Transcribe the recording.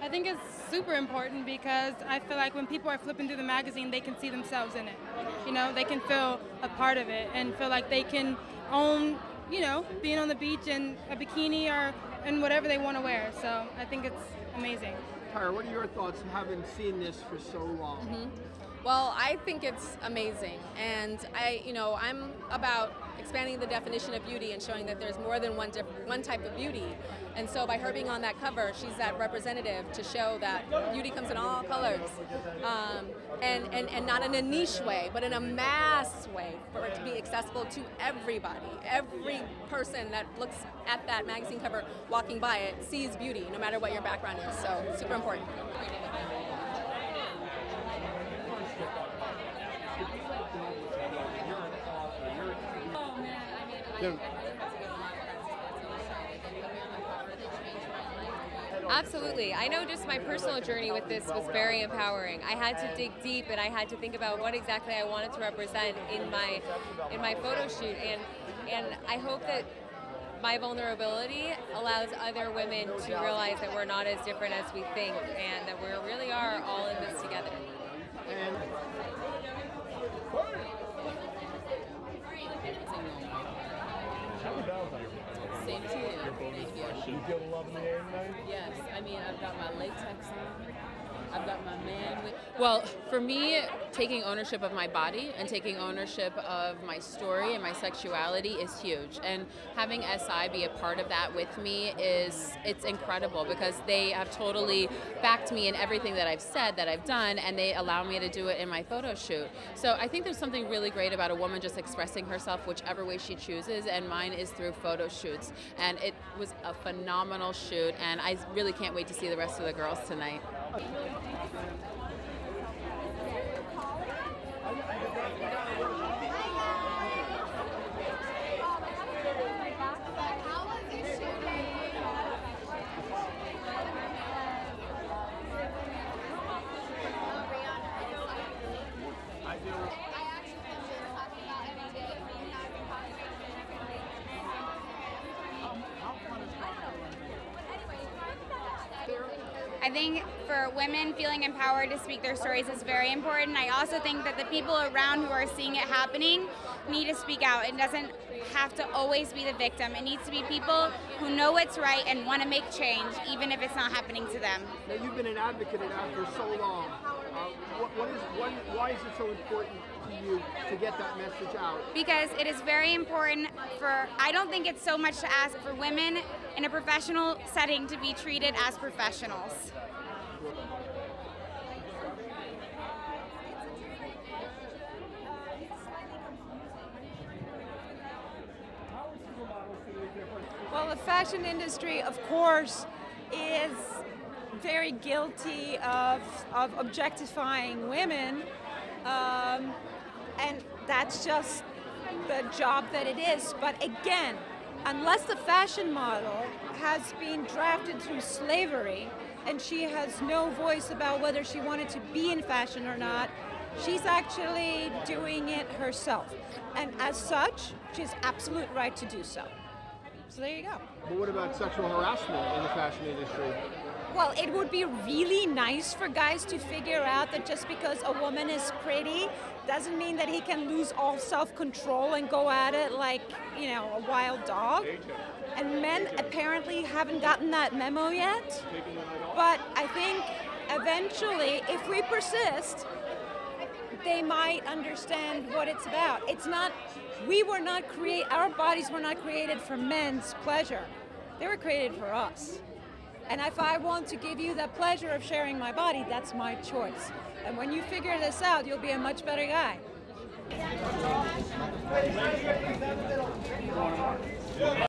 I think it's super important because I feel like when people are flipping through the magazine, they can see themselves in it. You know, they can feel a part of it and feel like they can own, you know, being on the beach in a bikini or in whatever they want to wear. So I think it's amazing. Tyra, what are your thoughts having seen this for so long? Well, I think it's amazing, and I'm about expanding the definition of beauty and showing that there's more than one type of beauty. And so by her being on that cover, she's that representative to show that beauty comes in all colors, and not in a niche way, but in a mass way, for it to be accessible to everybody. Every person that looks at that magazine cover walking by it sees beauty, no matter what your background is. So super important. Absolutely. I know just my personal journey with this was very empowering. I had to dig deep and I had to think about what exactly I wanted to represent in my photo shoot, and I hope that my vulnerability allows other women to realize that we're not as different as we think and that we really are all in this together. Same to you. Thank you. You feel the love in the air tonight? Yes, I mean, I've got my latex on. I've got my man with... Well, for me, taking ownership of my body and taking ownership of my story and my sexuality is huge. And having SI be a part of that with me it's incredible because they have totally backed me in everything that I've said, that I've done, and they allow me to do it in my photo shoot. So I think there's something really great about a woman just expressing herself whichever way she chooses, and mine is through photo shoots. And it was a phenomenal shoot, and I really can't wait to see the rest of the girls tonight. I think for women, feeling empowered to speak their stories is very important. I also think that the people around who are seeing it happening need to speak out. It doesn't have to always be the victim. It needs to be people who know what's right and want to make change, even if it's not happening to them. Now, you've been an advocate of that for so long. Why is it so important to you to get that message out? Because it is very important I don't think it's so much to ask for women in a professional setting to be treated as professionals. Well, the fashion industry, of course, is very guilty of objectifying women, and that's just the job that it is. But again, unless the fashion model has been drafted through slavery and she has no voice about whether she wanted to be in fashion or not, she's actually doing it herself. And as such, she has absolute right to do so. So there you go. But what about sexual harassment in the fashion industry? Well, it would be really nice for guys to figure out that just because a woman is pretty doesn't mean that he can lose all self-control and go at it like, you know, a wild dog. And men apparently haven't gotten that memo yet. But I think eventually, if we persist, they might understand what it's about. It's not, our bodies were not created for men's pleasure. They were created for us. And if I want to give you the pleasure of sharing my body, that's my choice. And when you figure this out, you'll be a much better guy.